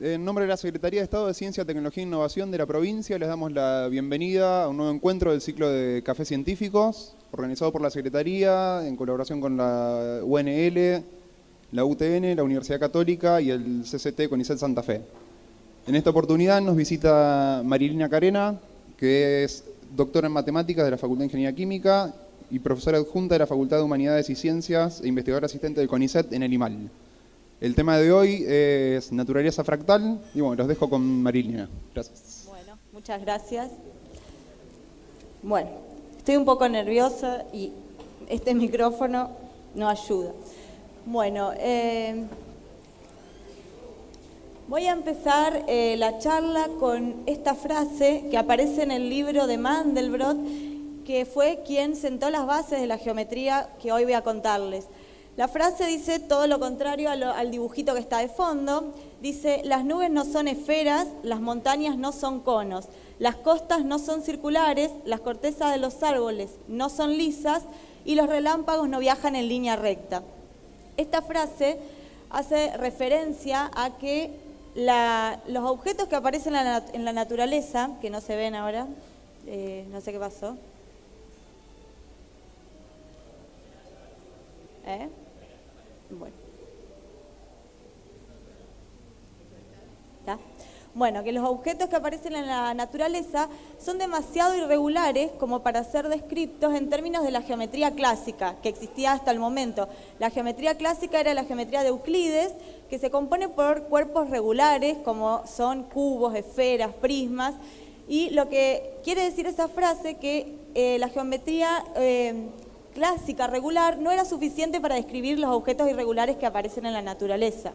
En nombre de la Secretaría de Estado de Ciencia, Tecnología e Innovación de la provincia, les damos la bienvenida a un nuevo encuentro del ciclo de Cafés Científicos, organizado por la Secretaría, en colaboración con la UNL, la UTN, la Universidad Católica y el CCT CONICET Santa Fe. En esta oportunidad nos visita Marilina Carena, que es doctora en Matemáticas de la Facultad de Ingeniería Química y profesora adjunta de la Facultad de Humanidades y Ciencias e investigadora asistente del CONICET en el IMAL. El tema de hoy es naturaleza fractal y bueno, los dejo con Marilina. Gracias. Bueno, muchas gracias. Bueno, estoy un poco nerviosa y este micrófono no ayuda. Bueno, voy a empezar la charla con esta frase que aparece en el libro de Mandelbrot, que fue quien sentó las bases de la geometría que hoy voy a contarles. La frase dice todo lo contrario al dibujito que está de fondo. Dice, las nubes no son esferas, las montañas no son conos, las costas no son circulares, las cortezas de los árboles no son lisas y los relámpagos no viajan en línea recta. Esta frase hace referencia a que los objetos que aparecen en la naturaleza, que no se ven ahora, no sé qué pasó. Bueno. ¿Está? Bueno, que los objetos que aparecen en la naturaleza son demasiado irregulares como para ser descritos en términos de la geometría clásica que existía hasta el momento. La geometría clásica era la geometría de Euclides, que se compone por cuerpos regulares como son cubos, esferas, prismas, y lo que quiere decir esa frase que la geometría clásica regular no era suficiente para describir los objetos irregulares que aparecen en la naturaleza.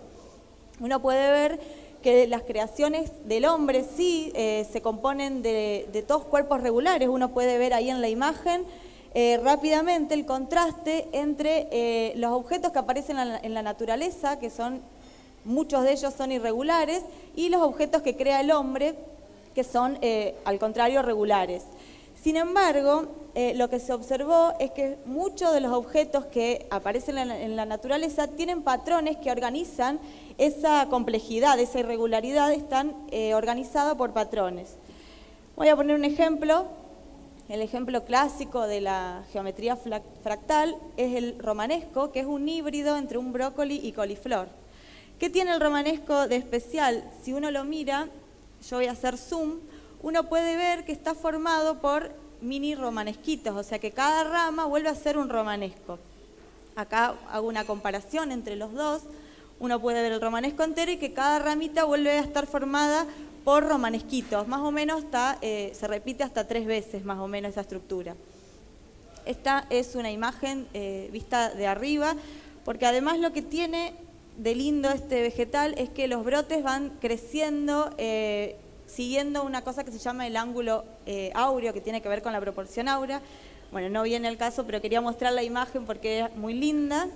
Uno puede ver que las creaciones del hombre sí se componen de todos cuerpos regulares. Uno puede ver ahí en la imagen rápidamente el contraste entre los objetos que aparecen en la naturaleza, que son, muchos de ellos son irregulares, y los objetos que crea el hombre, que son al contrario regulares. Sin embargo, lo que se observó es que muchos de los objetos que aparecen en la naturaleza tienen patrones que organizan esa complejidad, esa irregularidad, están organizadas por patrones. Voy a poner un ejemplo. El ejemplo clásico de la geometría fractal es el romanesco, que es un híbrido entre un brócoli y coliflor. ¿Qué tiene el romanesco de especial? Si uno lo mira, yo voy a hacer zoom, uno puede ver que está formado por mini romanesquitos, o sea que cada rama vuelve a ser un romanesco. Acá hago una comparación entre los dos. Uno puede ver el romanesco entero y que cada ramita vuelve a estar formada por romanesquitos. Más o menos se repite hasta 3 veces más o menos esa estructura. Esta es una imagen vista de arriba, porque además lo que tiene de lindo este vegetal es que los brotes van creciendo siguiendo una cosa que se llama el ángulo áureo, que tiene que ver con la proporción áurea. Bueno, no viene el caso, pero quería mostrar la imagen porque es muy linda.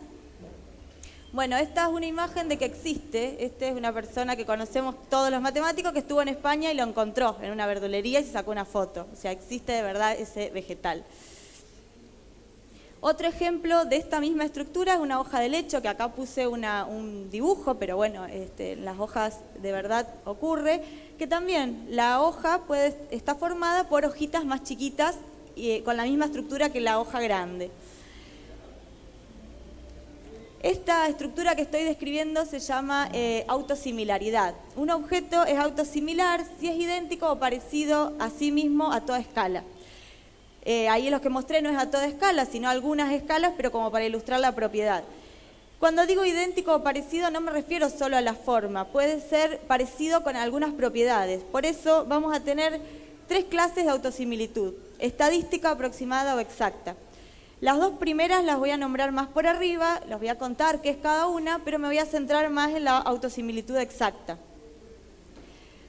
Bueno, esta es una imagen de que existe. Esta es una persona que conocemos todos los matemáticos que estuvo en España y lo encontró en una verdulería y se sacó una foto. O sea, existe de verdad ese vegetal. Otro ejemplo de esta misma estructura es una hoja de lecho, que acá puse un dibujo, pero bueno, en las hojas de verdad ocurre, que también la hoja está formada por hojitas más chiquitas y con la misma estructura que la hoja grande. Esta estructura que estoy describiendo se llama autosimilaridad. Un objeto es autosimilar si es idéntico o parecido a sí mismo a toda escala. Ahí los que mostré no es a toda escala, sino a algunas escalas, pero como para ilustrar la propiedad. Cuando digo idéntico o parecido no me refiero solo a la forma, puede ser parecido con algunas propiedades. Por eso vamos a tener 3 clases de autosimilitud: estadística, aproximada o exacta. Las 2 primeras las voy a nombrar más por arriba, les voy a contar qué es cada una, pero me voy a centrar más en la autosimilitud exacta.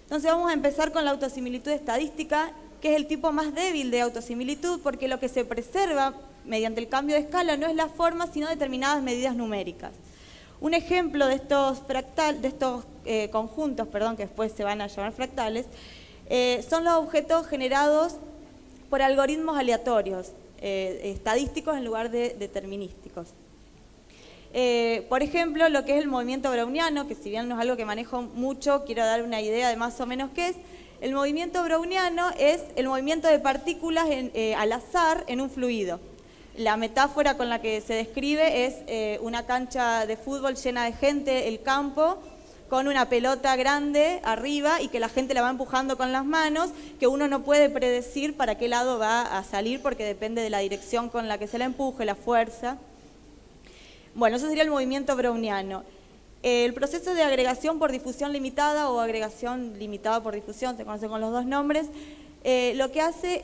Entonces vamos a empezar con la autosimilitud estadística, que es el tipo más débil de autosimilitud, porque lo que se preserva mediante el cambio de escala no es la forma, sino determinadas medidas numéricas. Un ejemplo de estos conjuntos, que después se van a llamar fractales, son los objetos generados por algoritmos aleatorios, estadísticos en lugar de determinísticos. Por ejemplo, lo que es el movimiento browniano, que si bien no es algo que manejo mucho, quiero dar una idea de más o menos qué es. El movimiento browniano es el movimiento de partículas al azar en un fluido. La metáfora con la que se describe es una cancha de fútbol llena de gente, el campo, con una pelota grande arriba y que la gente la va empujando con las manos, que uno no puede predecir para qué lado va a salir porque depende de la dirección con la que se la empuje, la fuerza. Bueno, eso sería el movimiento browniano. El proceso de agregación por difusión limitada o agregación limitada por difusión, se conoce con los dos nombres, lo que hace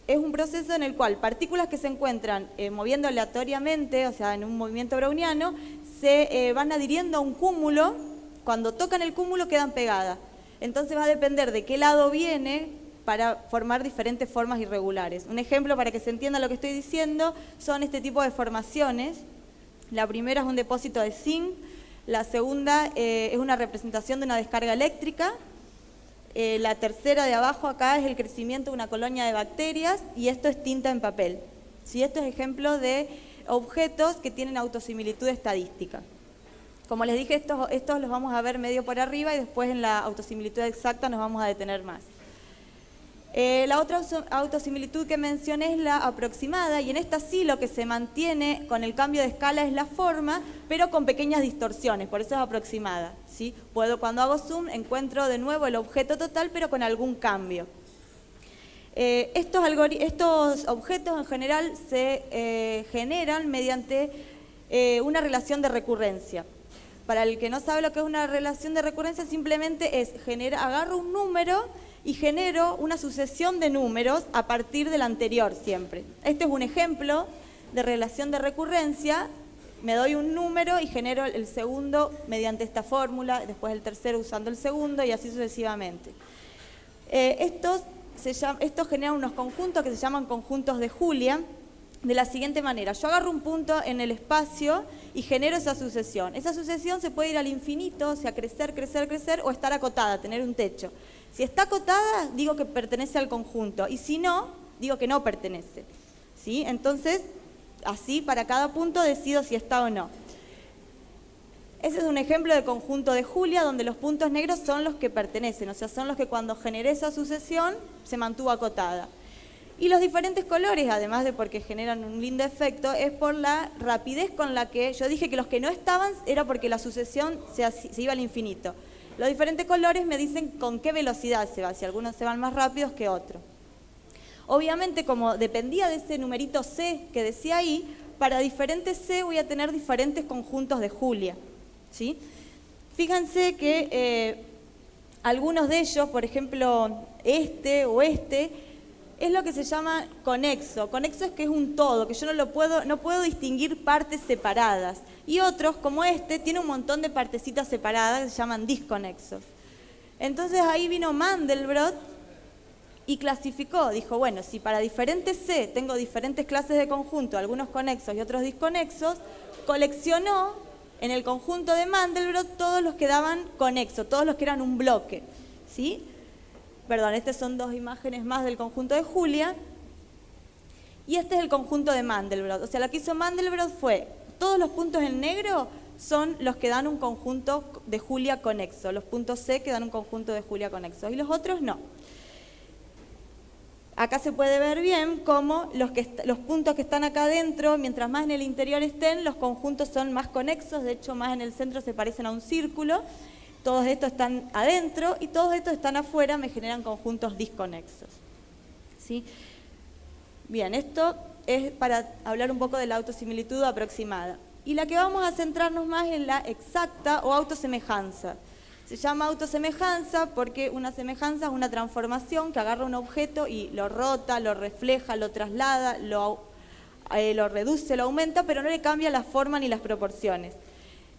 es un proceso en el cual partículas que se encuentran moviendo aleatoriamente, o sea, en un movimiento browniano, se van adhiriendo a un cúmulo. Cuando tocan el cúmulo quedan pegadas. Entonces va a depender de qué lado viene para formar diferentes formas irregulares. Un ejemplo para que se entienda lo que estoy diciendo son este tipo de formaciones. La primera es un depósito de zinc, la segunda es una representación de una descarga eléctrica, la tercera de abajo acá es el crecimiento de una colonia de bacterias y esto es tinta en papel. ¿Sí? Esto es ejemplo de objetos que tienen autosimilitud estadística. Como les dije, estos los vamos a ver medio por arriba y después en la autosimilitud exacta nos vamos a detener más. La otra autosimilitud que mencioné es la aproximada y en esta sí lo que se mantiene con el cambio de escala es la forma, pero con pequeñas distorsiones, por eso es aproximada. ¿Sí? Cuando hago zoom encuentro de nuevo el objeto total pero con algún cambio. Estos objetos en general se generan mediante una relación de recurrencia. Para el que no sabe lo que es una relación de recurrencia, simplemente es agarro un número y genero una sucesión de números a partir del anterior siempre. Este es un ejemplo de relación de recurrencia. Me doy un número y genero el segundo mediante esta fórmula, después el tercero usando el segundo y así sucesivamente. Estos generan unos conjuntos que se llaman conjuntos de Julia de la siguiente manera. Yo agarro un punto en el espacio y genero esa sucesión. Esa sucesión se puede ir al infinito, o sea, crecer, crecer, crecer, o estar acotada, tener un techo. Si está acotada, digo que pertenece al conjunto, y si no, digo que no pertenece. ¿Sí? Entonces, así para cada punto decido si está o no. Ese es un ejemplo de conjunto de Julia, donde los puntos negros son los que pertenecen, o sea, son los que cuando generé esa sucesión se mantuvo acotada. Y los diferentes colores, además de porque generan un lindo efecto, es por la rapidez con la que yo dije que los que no estaban era porque la sucesión se iba al infinito. Los diferentes colores me dicen con qué velocidad se va, si algunos se van más rápidos que otros. Obviamente, como dependía de ese numerito C que decía ahí, para diferentes C voy a tener diferentes conjuntos de Julia. ¿Sí? Fíjense que algunos de ellos, por ejemplo, este o este, es lo que se llama conexo. Conexo es que es un todo, que yo no puedo distinguir partes separadas. Y otros, como este, tiene un montón de partecitas separadas que se llaman disconexos. Entonces ahí vino Mandelbrot y clasificó, dijo, bueno, si para diferentes C tengo diferentes clases de conjunto, algunos conexos y otros disconexos, coleccionó en el conjunto de Mandelbrot todos los que daban conexo, todos los que eran un bloque. ¿Sí? Perdón, estas son dos imágenes más del conjunto de Julia. Y este es el conjunto de Mandelbrot. O sea, lo que hizo Mandelbrot fue, todos los puntos en negro son los que dan un conjunto de Julia conexo. Los puntos C que dan un conjunto de Julia conexo. Y los otros no. Acá se puede ver bien cómo los puntos que están acá adentro, mientras más en el interior estén, los conjuntos son más conexos. De hecho, más en el centro se parecen a un círculo. Todos estos están adentro y todos estos están afuera, me generan conjuntos disconexos. ¿Sí? Bien, esto es para hablar un poco de la autosimilitud aproximada. Y la que vamos a centrarnos más en la exacta o autosemejanza. Se llama autosemejanza porque una semejanza es una transformación que agarra un objeto y lo rota, lo refleja, lo traslada, lo reduce, lo aumenta, pero no le cambia la forma ni las proporciones.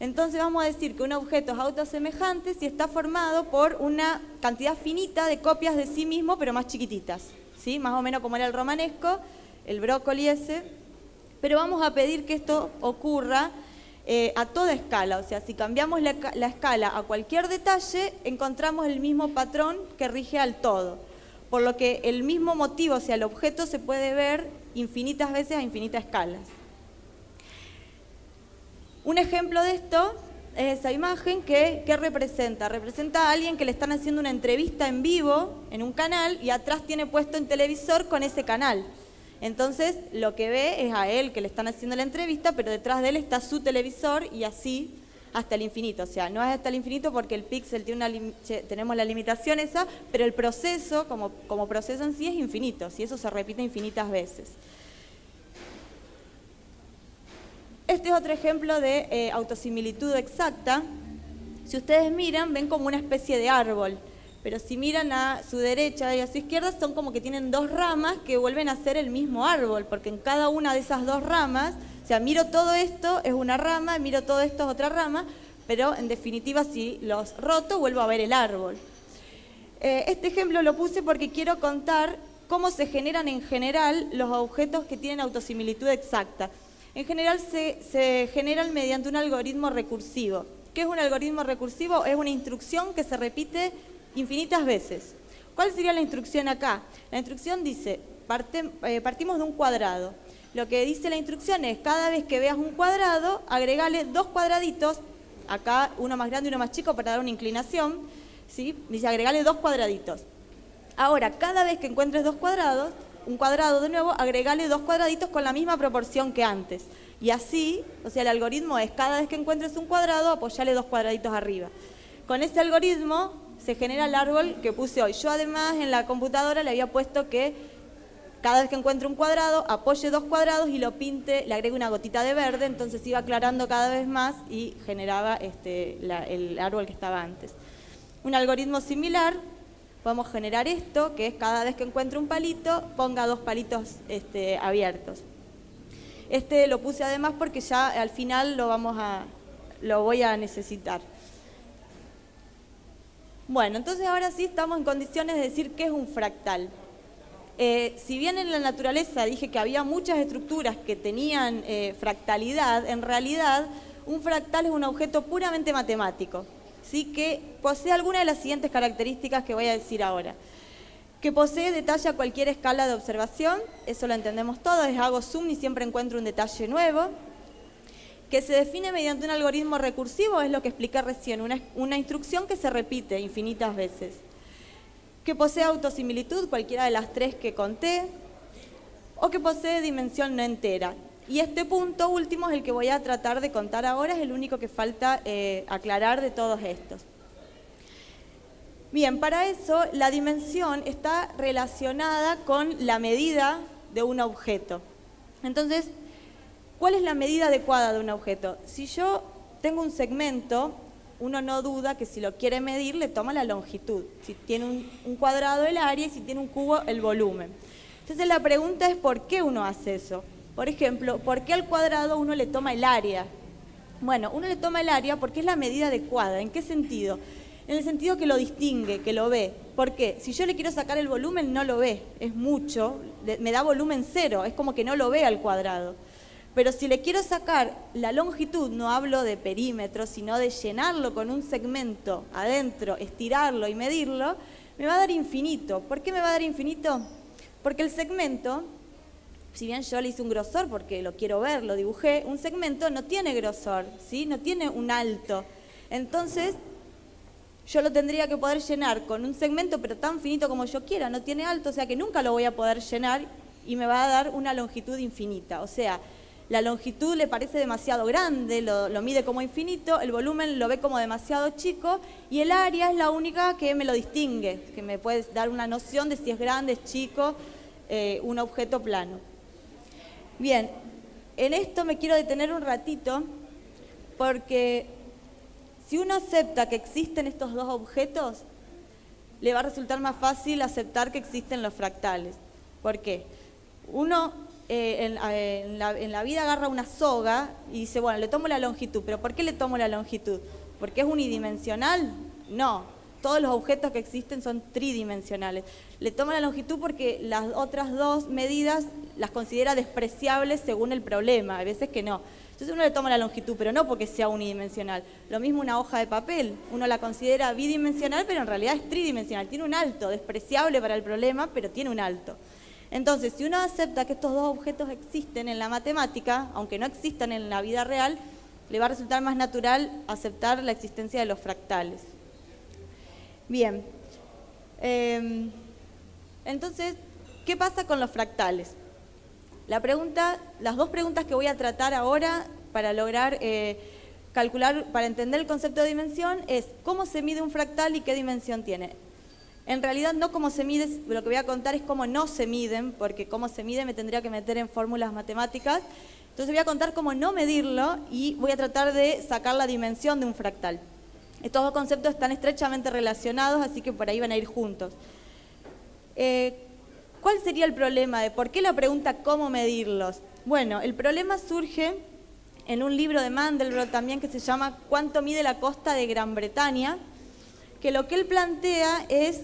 Entonces vamos a decir que un objeto es autosemejante si está formado por una cantidad finita de copias de sí mismo, pero más chiquititas. ¿Sí? Más o menos como era el romanesco, el brócoli ese. Pero vamos a pedir que esto ocurra a toda escala. O sea, si cambiamos la escala a cualquier detalle, encontramos el mismo patrón que rige al todo. Por lo que el mismo motivo, o sea, el objeto se puede ver infinitas veces a infinitas escalas. Un ejemplo de esto es esa imagen que representa. Representa a alguien que le están haciendo una entrevista en vivo en un canal y atrás tiene puesto un televisor con ese canal. Entonces lo que ve es a él que le están haciendo la entrevista, pero detrás de él está su televisor y así hasta el infinito. O sea, no es hasta el infinito porque el píxel tiene tenemos la limitación esa, pero el proceso, como proceso en sí, es infinito. Si eso se repite infinitas veces. Este es otro ejemplo de autosimilitud exacta. Si ustedes miran, ven como una especie de árbol, pero si miran a su derecha y a su izquierda, son como que tienen dos ramas que vuelven a ser el mismo árbol, porque en cada una de esas dos ramas, o sea, miro todo esto, es una rama, miro todo esto, es otra rama, pero en definitiva, si los roto, vuelvo a ver el árbol. Este ejemplo lo puse porque quiero contar cómo se generan en general los objetos que tienen autosimilitud exacta. En general se generan mediante un algoritmo recursivo. ¿Qué es un algoritmo recursivo? Es una instrucción que se repite infinitas veces. ¿Cuál sería la instrucción acá? La instrucción dice, partimos de un cuadrado. Lo que dice la instrucción es, cada vez que veas un cuadrado, agregale dos cuadraditos, acá uno más grande y uno más chico para dar una inclinación, ¿sí? Dice, agregale dos cuadraditos. Ahora, cada vez que encuentres dos cuadrados, un cuadrado de nuevo, agregale dos cuadraditos con la misma proporción que antes. Y así, o sea, el algoritmo es, cada vez que encuentres un cuadrado, apoyale dos cuadraditos arriba. Con ese algoritmo se genera el árbol que puse hoy. Yo además en la computadora le había puesto que cada vez que encuentre un cuadrado, apoye dos cuadrados y lo pinte, le agregue una gotita de verde, entonces iba aclarando cada vez más y generaba el árbol que estaba antes. Un algoritmo similar, podemos generar esto, que es cada vez que encuentre un palito, ponga dos palitos abiertos. Lo puse además porque ya al final lo voy a necesitar. Bueno, entonces ahora sí estamos en condiciones de decir qué es un fractal. Si bien en la naturaleza dije que había muchas estructuras que tenían fractalidad, en realidad un fractal es un objeto puramente matemático, ¿sí? Que posee alguna de las siguientes características que voy a decir ahora. Que posee detalle a cualquier escala de observación, eso lo entendemos todos, hago zoom y siempre encuentro un detalle nuevo. Que se define mediante un algoritmo recursivo, es lo que expliqué recién, una instrucción que se repite infinitas veces. Que posee autosimilitud, cualquiera de las tres que conté, o que posee dimensión no entera. Y este punto último es el que voy a tratar de contar ahora, es el único que falta aclarar de todos estos. Bien, para eso la dimensión está relacionada con la medida de un objeto. Entonces, ¿cuál es la medida adecuada de un objeto? Si yo tengo un segmento, uno no duda que si lo quiere medir le toma la longitud. Si tiene un cuadrado el área y si tiene un cubo el volumen. Entonces la pregunta es ¿por qué uno hace eso? Por ejemplo, ¿por qué al cuadrado uno le toma el área? Bueno, uno le toma el área porque es la medida adecuada. ¿En qué sentido? En el sentido que lo distingue, que lo ve. ¿Por qué? Si yo le quiero sacar el volumen no lo ve, es mucho, me da volumen cero, es como que no lo ve al cuadrado. Pero si le quiero sacar la longitud, no hablo de perímetro, sino de llenarlo con un segmento adentro, estirarlo y medirlo, me va a dar infinito. ¿Por qué me va a dar infinito? Porque el segmento, si bien yo le hice un grosor porque lo quiero ver, lo dibujé, un segmento no tiene grosor, ¿sí? No tiene un alto. Entonces, yo lo tendría que poder llenar con un segmento, pero tan finito como yo quiera, no tiene alto, o sea que nunca lo voy a poder llenar y me va a dar una longitud infinita. O sea, la longitud le parece demasiado grande, lo mide como infinito, el volumen lo ve como demasiado chico y el área es la única que me lo distingue, que me puede dar una noción de si es grande, es chico, un objeto plano. Bien, en esto me quiero detener un ratito porque si uno acepta que existen estos dos objetos, le va a resultar más fácil aceptar que existen los fractales. ¿Por qué? Uno en la vida agarra una soga y dice, bueno, le tomo la longitud. ¿Pero por qué le tomo la longitud? ¿Porque es unidimensional? No, todos los objetos que existen son tridimensionales. Le tomo la longitud porque las otras dos medidas las considera despreciables según el problema, a veces que no. Entonces uno le toma la longitud, pero no porque sea unidimensional. Lo mismo una hoja de papel, uno la considera bidimensional, pero en realidad es tridimensional. Tiene un alto, despreciable para el problema, pero tiene un alto. Entonces, si uno acepta que estos dos objetos existen en la matemática, aunque no existan en la vida real, le va a resultar más natural aceptar la existencia de los fractales. Bien, entonces, ¿qué pasa con los fractales? Las dos preguntas que voy a tratar ahora para lograr calcular, para entender el concepto de dimensión es ¿cómo se mide un fractal y qué dimensión tiene? En realidad no cómo se mide, lo que voy a contar es cómo no se miden, porque cómo se mide me tendría que meter en fórmulas matemáticas. Entonces voy a contar cómo no medirlo y voy a tratar de sacar la dimensión de un fractal. Estos dos conceptos están estrechamente relacionados, así que por ahí van a ir juntos. ¿Cuál sería el problema de por qué la pregunta cómo medirlos? Bueno, el problema surge en un libro de Mandelbrot también que se llama ¿Cuánto mide la costa de Gran Bretaña? Que lo que él plantea es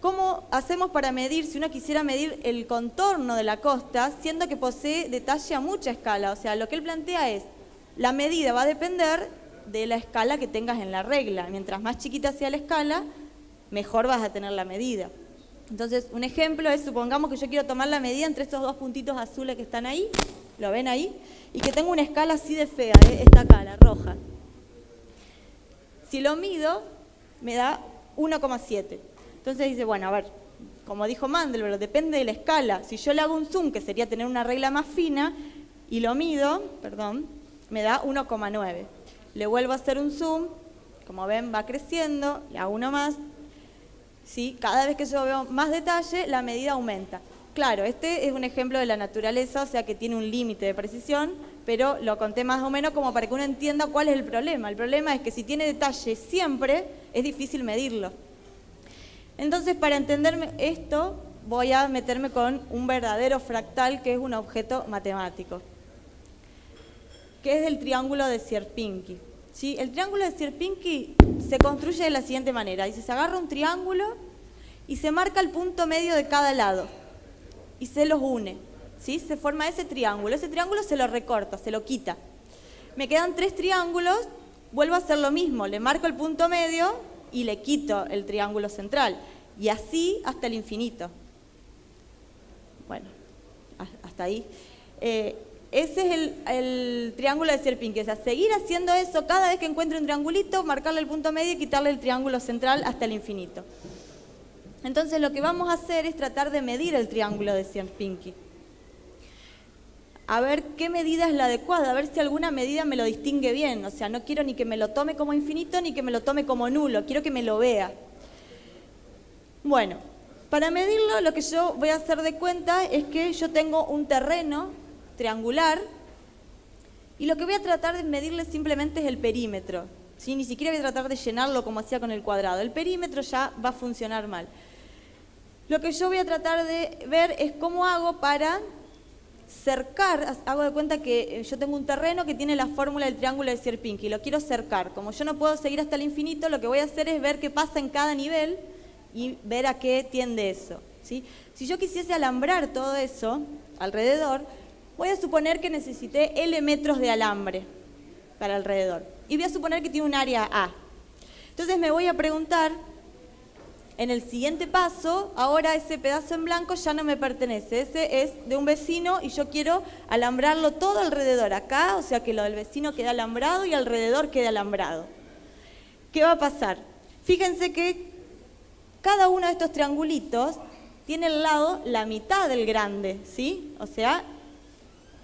¿cómo hacemos para medir, si uno quisiera medir el contorno de la costa, siendo que posee detalle a mucha escala? O sea, lo que él plantea es, la medida va a depender de la escala que tengas en la regla. Mientras más chiquita sea la escala, mejor vas a tener la medida. Entonces, un ejemplo es, supongamos que yo quiero tomar la medida entre estos dos puntitos azules que están ahí, ¿lo ven ahí? Y que tengo una escala así de fea, esta acá, la roja. Si lo mido, me da 1,7. Entonces dice, bueno, a ver, como dijo Mandelbrot, depende de la escala. Si yo le hago un zoom, que sería tener una regla más fina, y lo mido, me da 1,9. Le vuelvo a hacer un zoom, como ven va creciendo, le hago uno más. ¿Sí? Cada vez que yo veo más detalle, la medida aumenta. Claro, este es un ejemplo de la naturaleza, o sea que tiene un límite de precisión, pero lo conté más o menos como para que uno entienda cuál es el problema. El problema es que si tiene detalle siempre, es difícil medirlo. Entonces, para entender esto, voy a meterme con un verdadero fractal, que es un objeto matemático, que es el triángulo de Sierpinski. ¿Sí? El triángulo de Sierpinski se construye de la siguiente manera. Dice, se agarra un triángulo y se marca el punto medio de cada lado y se los une. ¿Sí? Se forma ese triángulo se lo recorta, se lo quita. Me quedan 3 triángulos, vuelvo a hacer lo mismo, le marco el punto medio y le quito el triángulo central. Y así hasta el infinito. Bueno, hasta ahí. Ese es el triángulo de Sierpinski. O sea, seguir haciendo eso cada vez que encuentre un triangulito, marcarle el punto medio y quitarle el triángulo central hasta el infinito. Entonces lo que vamos a hacer es tratar de medir el triángulo de Sierpinski. A ver qué medida es la adecuada, a ver si alguna medida me lo distingue bien. O sea, no quiero ni que me lo tome como infinito ni que me lo tome como nulo, quiero que me lo vea. Bueno, para medirlo lo que yo voy a hacer de cuenta es que yo tengo un terreno triangular y lo que voy a tratar de medirle simplemente es el perímetro. ¿Sí? Ni siquiera voy a tratar de llenarlo como hacía con el cuadrado. El perímetro ya va a funcionar mal. Lo que yo voy a tratar de ver es cómo hago para cercar. Hago de cuenta que yo tengo un terreno que tiene la fórmula del triángulo de Sierpinski y lo quiero cercar. Como yo no puedo seguir hasta el infinito, lo que voy a hacer es ver qué pasa en cada nivel y ver a qué tiende eso. ¿Sí? Si yo quisiese alambrar todo eso alrededor, voy a suponer que necesité L metros de alambre para alrededor. Y voy a suponer que tiene un área A. Entonces me voy a preguntar, en el siguiente paso, ahora ese pedazo en blanco ya no me pertenece. Ese es de un vecino y yo quiero alambrarlo todo alrededor. Acá, o sea que lo del vecino queda alambrado y alrededor queda alambrado. ¿Qué va a pasar? Fíjense que cada uno de estos triangulitos tiene al lado la mitad del grande, ¿sí? O sea,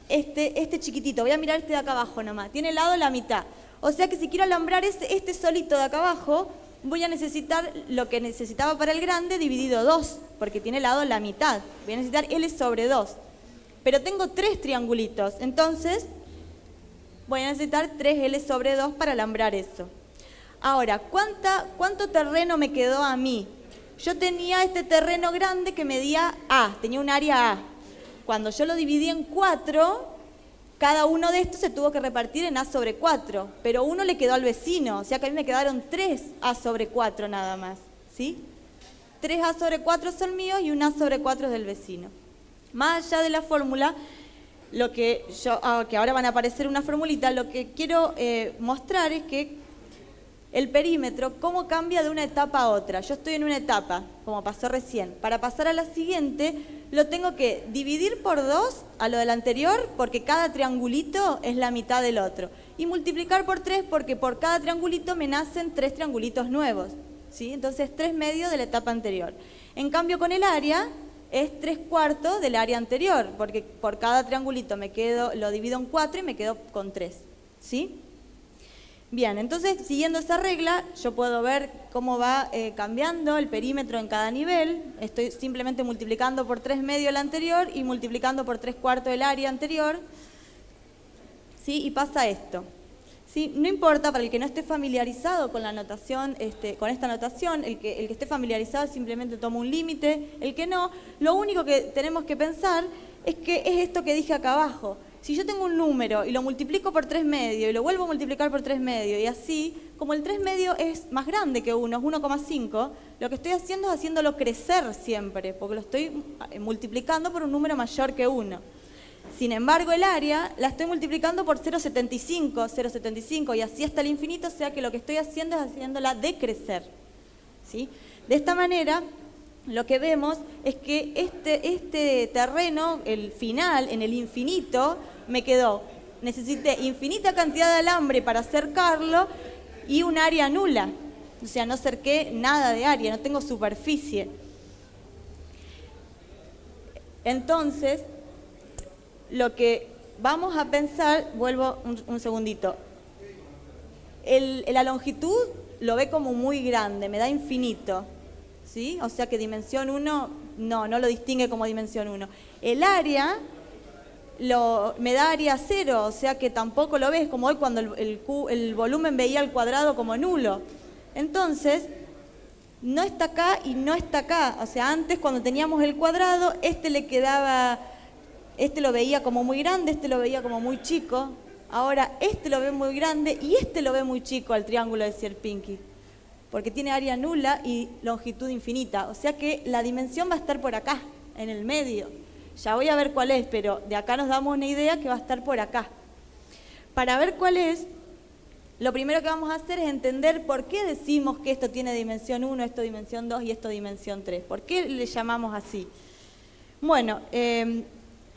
este chiquitito, voy a mirar este de acá abajo nomás, tiene al lado la mitad. O sea que si quiero alambrar este solito de acá abajo, voy a necesitar lo que necesitaba para el grande dividido 2, porque tiene al lado la mitad. Voy a necesitar L sobre 2. Pero tengo 3 triangulitos, entonces voy a necesitar 3L sobre 2 para alambrar eso. Ahora, ¿cuánto terreno me quedó a mí? Yo tenía este terreno grande que medía A, tenía un área A. Cuando yo lo dividí en 4, cada uno de estos se tuvo que repartir en A sobre 4, pero uno le quedó al vecino, o sea que a mí me quedaron 3 A sobre 4 nada más, ¿sí? 3 A sobre 4 son míos y un A sobre 4 es del vecino. Más allá de la fórmula, que ahora van a aparecer una formulita, lo que quiero mostrar es que el perímetro, cómo cambia de una etapa a otra. Yo estoy en una etapa, como pasó recién. Para pasar a la siguiente, lo tengo que dividir por 2 a lo del anterior, porque cada triangulito es la mitad del otro. y multiplicar por 3 porque por cada triangulito me nacen 3 triangulitos nuevos, ¿sí? Entonces 3 medios de la etapa anterior. En cambio con el área es 3/4 del área anterior, porque por cada triangulito lo divido en 4 y me quedo con 3, ¿sí? Bien, entonces siguiendo esa regla yo puedo ver cómo va cambiando el perímetro en cada nivel. Estoy simplemente multiplicando por 3 medios el anterior y multiplicando por 3/4 del área anterior, ¿sí? Y pasa esto, ¿sí? No importa, para el que no esté familiarizado con la notación, con esta notación, el que esté familiarizado simplemente toma un límite, el que no, lo único que tenemos que pensar es que es esto que dije acá abajo. Si yo tengo un número y lo multiplico por 3 medios y lo vuelvo a multiplicar por 3 medios y así, como el 3 medios es más grande que 1, es 1,5, lo que estoy haciendo es haciéndolo crecer siempre, porque lo estoy multiplicando por un número mayor que 1. Sin embargo, el área la estoy multiplicando por 0,75 y así hasta el infinito, o sea que lo que estoy haciendo es haciéndola decrecer, ¿sí? De esta manera, lo que vemos es que este terreno, el final, en el infinito, me quedó. Necesité infinita cantidad de alambre para cercarlo y un área nula. O sea, no cerqué nada de área, no tengo superficie. Entonces, lo que vamos a pensar, vuelvo un segundito, la longitud lo ve como muy grande, me da infinito, ¿sí? O sea que dimensión 1 no lo distingue como dimensión 1. El área me da área 0, o sea que tampoco lo ves, como hoy cuando el volumen veía el cuadrado como nulo. Entonces, no está acá y no está acá. O sea, antes cuando teníamos el cuadrado, lo veía como muy grande, lo veía como muy chico. Ahora lo ve muy grande y lo ve muy chico al triángulo de Sierpinski, porque tiene área nula y longitud infinita. O sea que la dimensión va a estar por acá, en el medio. Ya voy a ver cuál es, pero de acá nos damos una idea que va a estar por acá. Para ver cuál es, lo primero que vamos a hacer es entender por qué decimos que esto tiene dimensión 1, esto dimensión 2 y esto dimensión 3. ¿Por qué le llamamos así? Bueno,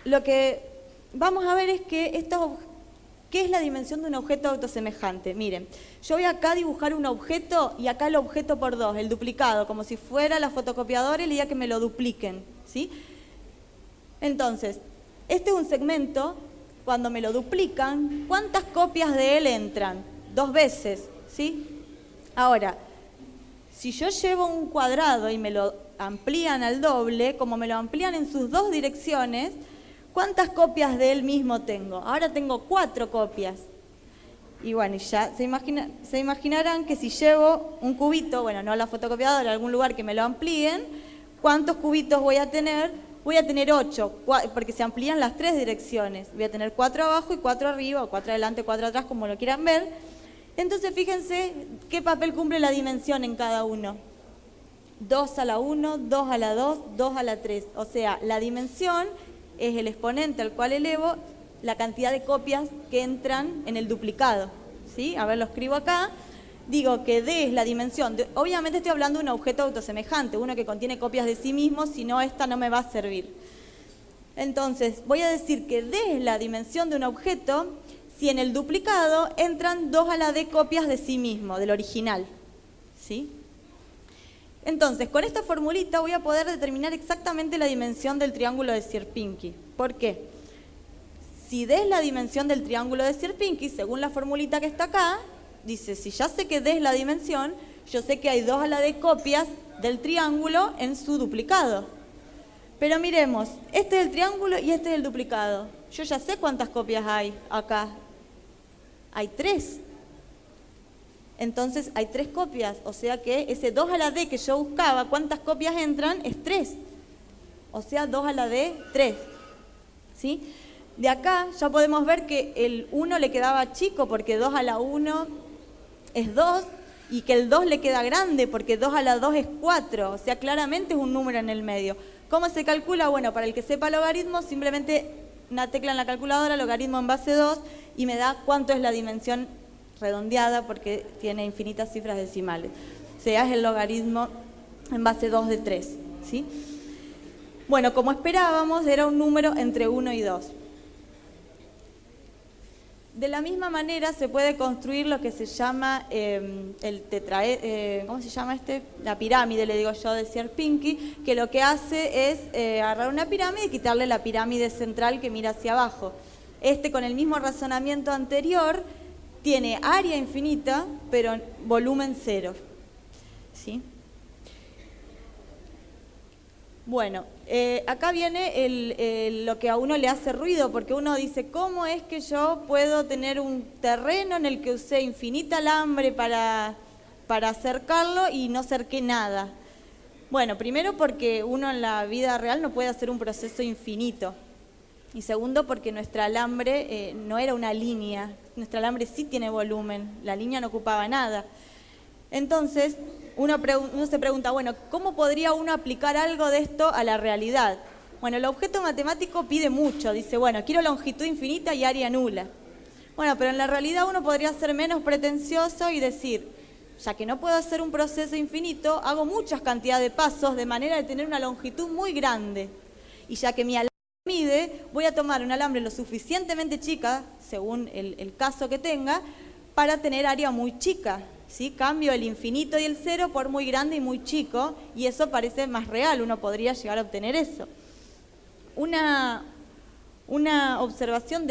lo que vamos a ver es que ¿qué es la dimensión de un objeto autosemejante? Miren, yo voy acá a dibujar un objeto y acá el objeto por 2, el duplicado, como si fuera la fotocopiadora y le diga que me lo dupliquen, ¿sí? Entonces, este es un segmento, cuando me lo duplican, ¿cuántas copias de él entran? 2 veces, ¿sí? Ahora, si yo llevo un cuadrado y me lo amplían al doble, como me lo amplían en sus 2 direcciones, ¿cuántas copias de él mismo tengo? Ahora tengo 4 copias. Y bueno, ya se imaginarán que si llevo un cubito, bueno, no a la fotocopiadora, a algún lugar que me lo amplíen, ¿cuántos cubitos voy a tener? Voy a tener 8, porque se amplían las 3 direcciones. Voy a tener 4 abajo y 4 arriba, o 4 adelante, 4 atrás, como lo quieran ver. Entonces, fíjense qué papel cumple la dimensión en cada uno. 2 a la 1, 2 a la 2, 2 a la 3. O sea, la dimensión es el exponente al cual elevo la cantidad de copias que entran en el duplicado, ¿sí? A ver, lo escribo acá. Digo que D es la dimensión. Obviamente estoy hablando de un objeto autosemejante, uno que contiene copias de sí mismo, si no, esta no me va a servir. Entonces, voy a decir que D es la dimensión de un objeto si en el duplicado entran 2 a la D copias de sí mismo, del original, ¿sí? Entonces, con esta formulita voy a poder determinar exactamente la dimensión del triángulo de Sierpinski. ¿Por qué? Si D es la dimensión del triángulo de Sierpinski, según la formulita que está acá, dice, si ya sé que D es la dimensión, yo sé que hay 2 a la D copias del triángulo en su duplicado. Pero miremos, este es el triángulo y este es el duplicado. Yo ya sé cuántas copias hay acá. Hay 3. Entonces hay 3 copias, o sea que ese 2 a la D que yo buscaba, ¿cuántas copias entran? Es 3. O sea, 2 a la D, 3. ¿Sí? De acá ya podemos ver que el 1 le quedaba chico porque 2 a la 1 es 2 y que el 2 le queda grande porque 2 a la 2 es 4. O sea, claramente es un número en el medio. ¿Cómo se calcula? Bueno, para el que sepa logaritmo, simplemente una tecla en la calculadora, logaritmo en base 2, y me da cuánto es la dimensión redondeada porque tiene infinitas cifras decimales. O sea, es el logaritmo en base 2 de 3. ¿Sí? Bueno, como esperábamos, era un número entre 1 y 2. De la misma manera se puede construir lo que se llama ¿cómo se llama este? La pirámide, le digo yo, de Sierpinski, que lo que hace es agarrar una pirámide y quitarle la pirámide central que mira hacia abajo. Con el mismo razonamiento anterior, tiene área infinita, pero volumen cero. ¿Sí? Bueno, acá viene lo que a uno le hace ruido, porque uno dice, ¿cómo es que yo puedo tener un terreno en el que usé infinita alambre para cercarlo y no cerqué nada? Bueno, primero porque uno en la vida real no puede hacer un proceso infinito. Y segundo porque nuestro alambre no era una línea, nuestro alambre sí tiene volumen, la línea no ocupaba nada. Entonces, uno se pregunta, bueno, ¿cómo podría uno aplicar algo de esto a la realidad? Bueno, el objeto matemático pide mucho, dice, bueno, quiero longitud infinita y área nula. Bueno, pero en la realidad uno podría ser menos pretencioso y decir, ya que no puedo hacer un proceso infinito, hago muchas cantidades de pasos de manera de tener una longitud muy grande. Y ya que mi alambre mide, voy a tomar un alambre lo suficientemente chica, según el caso que tenga, para tener área muy chica. ¿Sí? Cambio el infinito y el cero por muy grande y muy chico, y eso parece más real, uno podría llegar a obtener eso. Una observación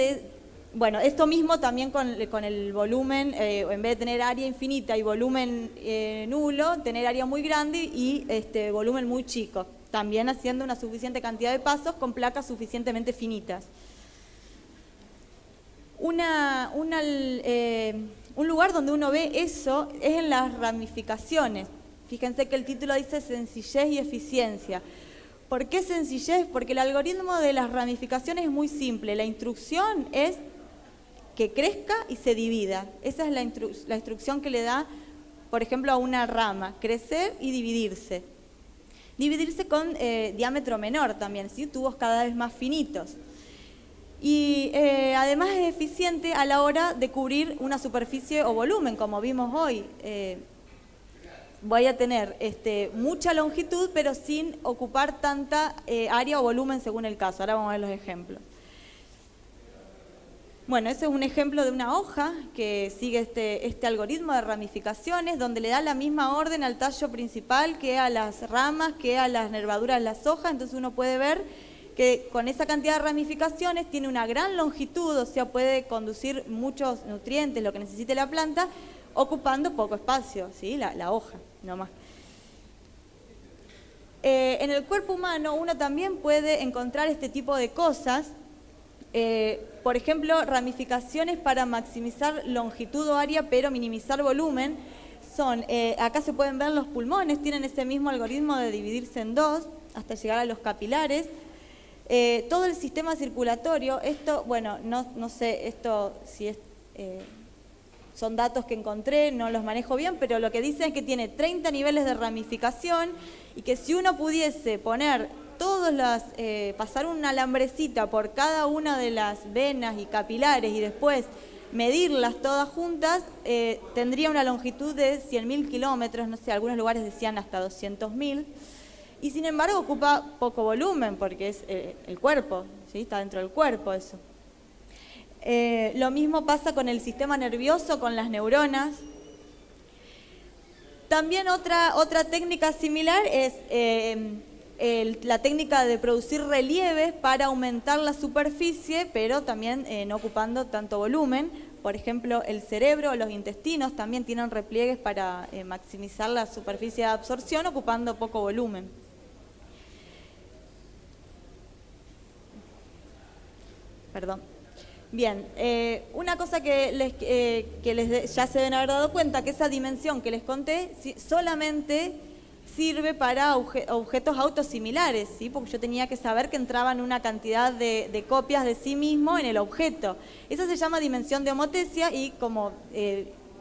bueno, esto mismo también con el volumen, en vez de tener área infinita y volumen nulo, tener área muy grande y volumen muy chico, también haciendo una suficiente cantidad de pasos con placas suficientemente finitas. Un lugar donde uno ve eso es en las ramificaciones. Fíjense que el título dice sencillez y eficiencia. ¿Por qué sencillez? Porque el algoritmo de las ramificaciones es muy simple. La instrucción es que crezca y se divida. Esa es la instrucción que le da, por ejemplo, a una rama, crecer y dividirse. Dividirse con diámetro menor también, ¿sí? Tubos cada vez más finitos. Y además es eficiente a la hora de cubrir una superficie o volumen, como vimos hoy. Voy a tener mucha longitud, pero sin ocupar tanta área o volumen según el caso. Ahora vamos a ver los ejemplos. Bueno, ese es un ejemplo de una hoja que sigue este algoritmo de ramificaciones, donde le da la misma orden al tallo principal que a las ramas, que a las nervaduras de las hojas. Entonces uno puede ver que con esa cantidad de ramificaciones tiene una gran longitud, o sea, puede conducir muchos nutrientes, lo que necesite la planta, ocupando poco espacio, ¿sí? La hoja, no más. En el cuerpo humano uno también puede encontrar este tipo de cosas, por ejemplo, ramificaciones para maximizar longitud o área, pero minimizar volumen. Acá se pueden ver los pulmones, tienen ese mismo algoritmo de dividirse en dos, hasta llegar a los capilares. Todo el sistema circulatorio, esto, bueno, no sé esto si son datos que encontré, no los manejo bien, pero lo que dicen es que tiene 30 niveles de ramificación y que si uno pudiese poner pasar una alambrecita por cada una de las venas y capilares y después medirlas todas juntas, tendría una longitud de 100.000 kilómetros, no sé, algunos lugares decían hasta 200.000. Y sin embargo ocupa poco volumen porque es el cuerpo, ¿sí? Está dentro del cuerpo eso. Lo mismo pasa con el sistema nervioso, con las neuronas. También otra técnica similar es la técnica de producir relieves para aumentar la superficie, pero también no ocupando tanto volumen. Por ejemplo, el cerebro o los intestinos también tienen repliegues para maximizar la superficie de absorción ocupando poco volumen. Perdón. Bien, una cosa que ya se deben haber dado cuenta, que esa dimensión que les conté solamente sirve para objetos autosimilares, ¿sí? Porque yo tenía que saber que entraban una cantidad de copias de sí mismo en el objeto. Esa se llama dimensión de homotesia y como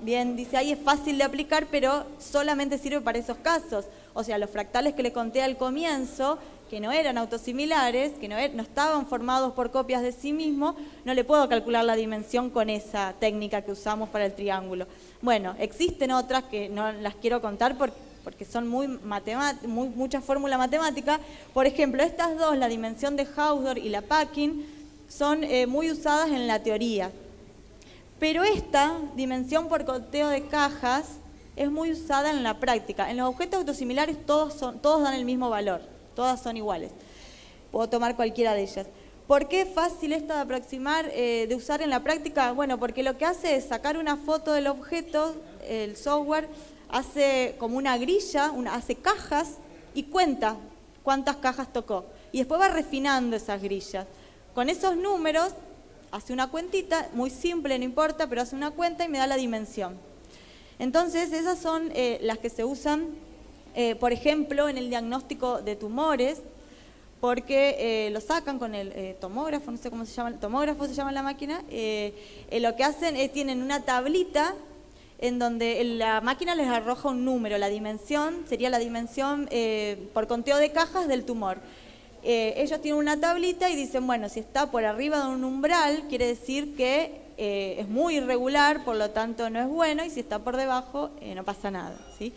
bien dice ahí, es fácil de aplicar, pero solamente sirve para esos casos. O sea, los fractales que le conté al comienzo, que no eran autosimilares, que no estaban formados por copias de sí mismo, no le puedo calcular la dimensión con esa técnica que usamos para el triángulo. Bueno, existen otras que no las quiero contar porque son mucha fórmula matemática. Por ejemplo, estas dos, la dimensión de Hausdorff y la Packing, son muy usadas en la teoría. Pero esta dimensión por conteo de cajas es muy usada en la práctica. En los objetos autosimilares todos dan el mismo valor, todas son iguales. Puedo tomar cualquiera de ellas. ¿Por qué es fácil esta de aproximar, de usar en la práctica? Bueno, porque lo que hace es sacar una foto del objeto, el software hace como una grilla, hace cajas y cuenta cuántas cajas tocó. Y después va refinando esas grillas. Con esos números hace una cuentita, muy simple, no importa, pero hace una cuenta y me da la dimensión. Entonces, esas son las que se usan, por ejemplo, en el diagnóstico de tumores, porque lo sacan con el tomógrafo, no sé cómo se llama, el tomógrafo se llama la máquina, lo que hacen es, tienen una tablita en donde la máquina les arroja un número, la dimensión, sería la dimensión por conteo de cajas del tumor. Ellos tienen una tablita y dicen, bueno, si está por arriba de un umbral, quiere decir que es muy irregular, por lo tanto no es bueno, y si está por debajo, no pasa nada, ¿sí?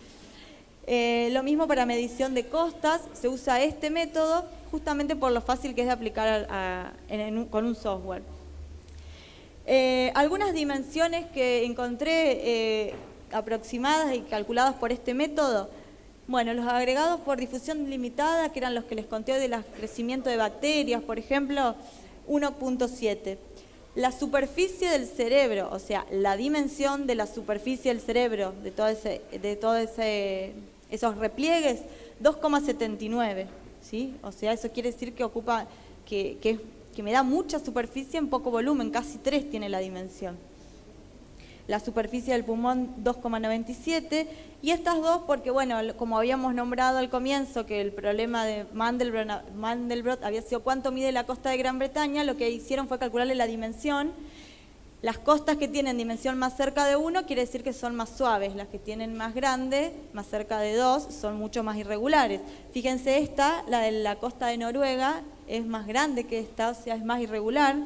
Lo mismo para medición de costas, se usa este método justamente por lo fácil que es de aplicar con un software. Algunas dimensiones que encontré aproximadas y calculadas por este método, bueno, los agregados por difusión limitada, que eran los que les conté del crecimiento de bacterias, por ejemplo, 1.7. La superficie del cerebro, o sea, la dimensión de la superficie del cerebro, de todos esos repliegues, 2,79, ¿sí? O sea, eso quiere decir que ocupa, que me da mucha superficie en poco volumen, casi 3 tiene la dimensión. La superficie del pulmón 2,97 y estas dos porque, bueno, como habíamos nombrado al comienzo que el problema de Mandelbrot había sido cuánto mide la costa de Gran Bretaña, lo que hicieron fue calcularle la dimensión. Las costas que tienen dimensión más cerca de 1 quiere decir que son más suaves, las que tienen más grande, más cerca de 2, son mucho más irregulares. Fíjense esta, la de la costa de Noruega, es más grande que esta, o sea, es más irregular.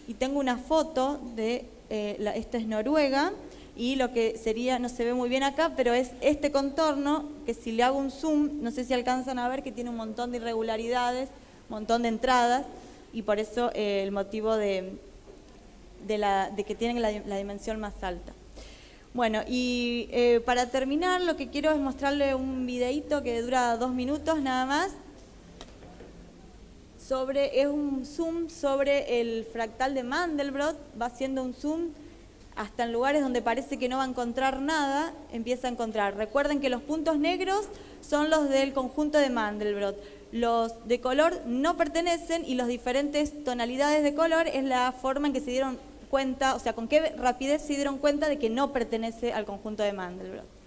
Y tengo una foto de, esta es Noruega, y lo que sería, no se ve muy bien acá, pero es este contorno, que si le hago un zoom, no sé si alcanzan a ver que tiene un montón de irregularidades, un montón de entradas, y por eso el motivo de que tienen la dimensión más alta. Bueno, y para terminar, lo que quiero es mostrarle un videíto que dura 2 minutos nada más. Es un zoom sobre el fractal de Mandelbrot, va haciendo un zoom hasta en lugares donde parece que no va a encontrar nada, empieza a encontrar. Recuerden que los puntos negros son los del conjunto de Mandelbrot. Los de color no pertenecen y las diferentes tonalidades de color es la forma en que se dieron cuenta, o sea, con qué rapidez se dieron cuenta de que no pertenece al conjunto de Mandelbrot.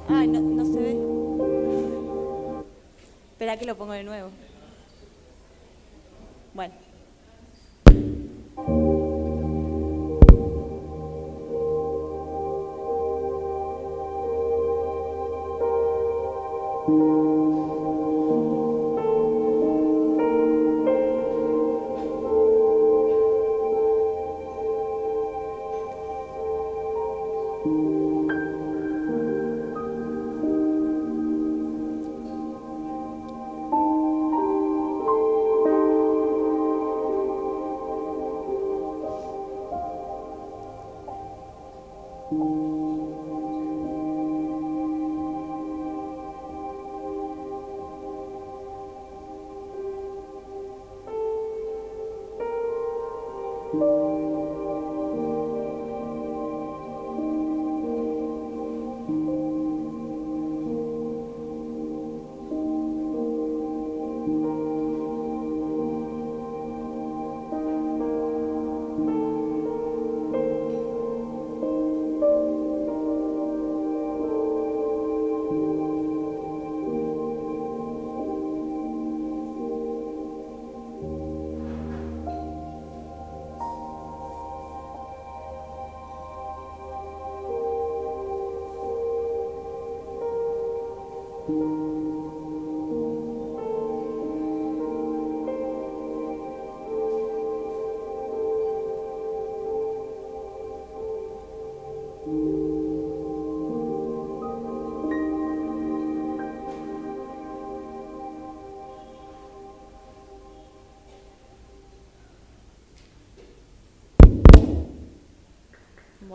Ay, no se ve. Espera que lo pongo de nuevo. Bueno.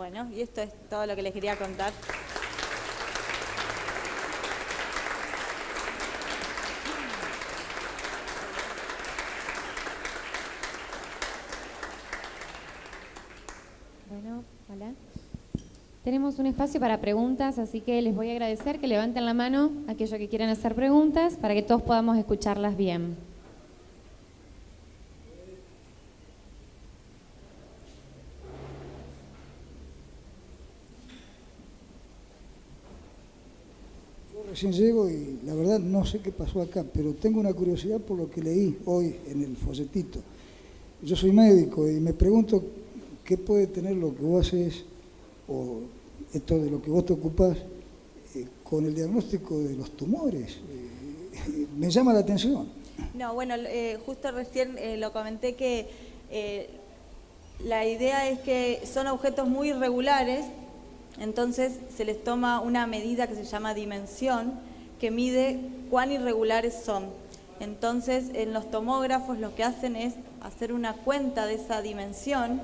Bueno, y esto es todo lo que les quería contar. Bueno, hola. Tenemos un espacio para preguntas, así que les voy a agradecer que levanten la mano aquellos que quieran hacer preguntas para que todos podamos escucharlas bien. Yo recién llego y la verdad no sé qué pasó acá, pero tengo una curiosidad por lo que leí hoy en el folletito. Yo soy médico y me pregunto qué puede tener lo que vos haces o esto de lo que vos te ocupás con el diagnóstico de los tumores. Me llama la atención. No, bueno, justo recién lo comenté que la idea es que son objetos muy irregulares, entonces se les toma una medida que se llama dimensión, que mide cuán irregulares son. Entonces, en los tomógrafos lo que hacen es hacer una cuenta de esa dimensión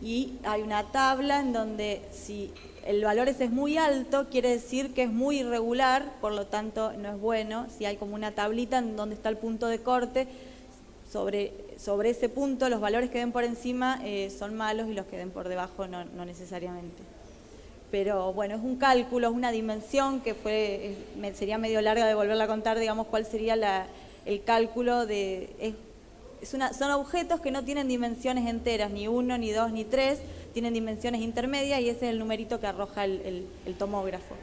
y hay una tabla en donde si el valor ese es muy alto, quiere decir que es muy irregular, por lo tanto no es bueno. Si hay como una tablita en donde está el punto de corte, sobre ese punto los valores que den por encima son malos y los que den por debajo no necesariamente. Pero bueno, es un cálculo, es una dimensión que sería medio larga de volverla a contar, digamos, cuál sería el cálculo de... son objetos que no tienen dimensiones enteras, ni 1, ni 2, ni 3, tienen dimensiones intermedias y ese es el numerito que arroja el tomógrafo.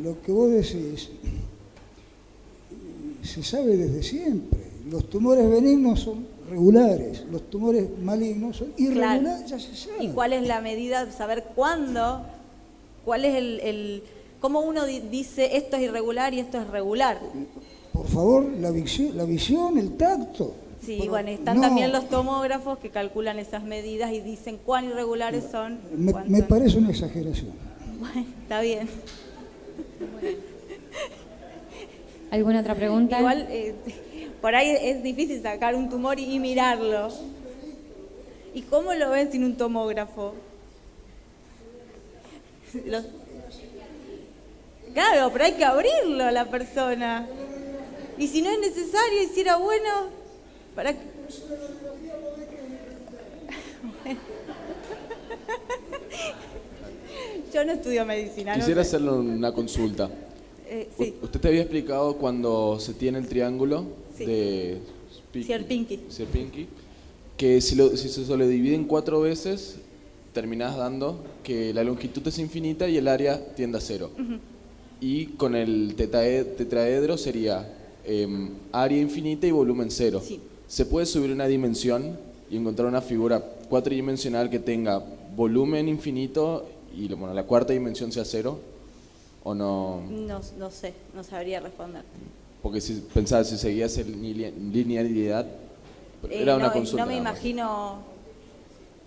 Lo que vos decís se sabe desde siempre. Los tumores benignos son regulares, los tumores malignos son irregulares, claro. Ya se sabe. ¿Y cuál es la medida? Saber cuándo, cuál es cómo uno dice esto es irregular y esto es regular. Por favor, la visión, el tacto. Sí, pero bueno, están también los tomógrafos que calculan esas medidas y dicen cuán irregulares son. Me parece una exageración. Bueno, está bien. ¿Alguna otra pregunta? Igual, por ahí es difícil sacar un tumor y mirarlo. ¿Y cómo lo ven sin un tomógrafo? Claro, pero hay que abrirlo a la persona. Y si no es necesario, y si era bueno, para que... Yo no estudio medicina. Quisiera hacerle una consulta. Sí. Usted te había explicado cuando se tiene el triángulo sí. de Sierpinski, que si se lo divide en 4 veces, terminás dando que la longitud es infinita y el área tiende a 0. Uh-huh. Y con el tetraedro sería área infinita y volumen 0. Sí. ¿Se puede subir una dimensión y encontrar una figura cuatridimensional que tenga volumen infinito y la cuarta dimensión sea 0? ¿O no? No sé, no sabría responder. Porque si pensaba, si seguías en linealidad, era una consulta. No me imagino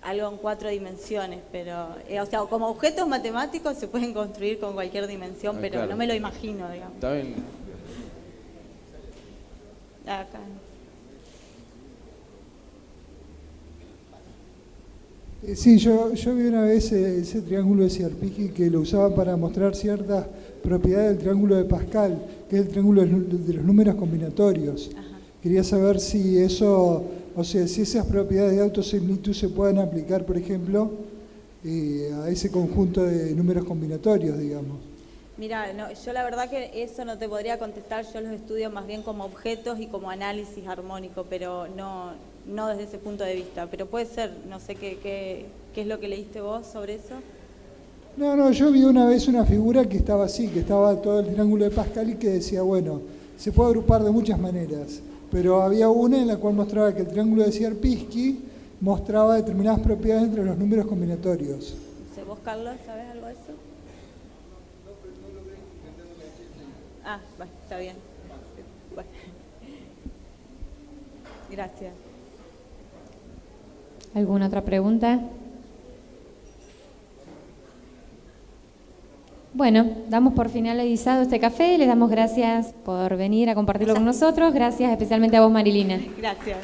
algo en 4 dimensiones, pero, o sea, como objetos matemáticos se pueden construir con cualquier dimensión, pero claro. No me lo imagino, digamos. Está bien. Acá. Sí, yo vi una vez ese triángulo de Sierpinski que lo usaba para mostrar ciertas propiedades del triángulo de Pascal, que es el triángulo de los números combinatorios. Ajá. Quería saber si eso, o sea, si esas propiedades de autosimilitud se pueden aplicar, por ejemplo, a ese conjunto de números combinatorios, digamos. Mira, yo la verdad que eso no te podría contestar, yo los estudio más bien como objetos y como análisis armónico, pero no desde ese punto de vista, pero puede ser, no sé qué es lo que leíste vos sobre eso. No, yo vi una vez una figura que estaba así, que estaba todo el triángulo de Pascal y que decía, bueno, se puede agrupar de muchas maneras, pero había una en la cual mostraba que el triángulo de Sierpinski mostraba determinadas propiedades entre los números combinatorios. ¿Vos, Carlos, sabés algo de eso? Ah, bueno, está bien. Bueno. Gracias. ¿Alguna otra pregunta? Bueno, damos por finalizado este café. Les damos gracias por venir a compartirlo con nosotros. Gracias especialmente a vos, Marilina. Gracias.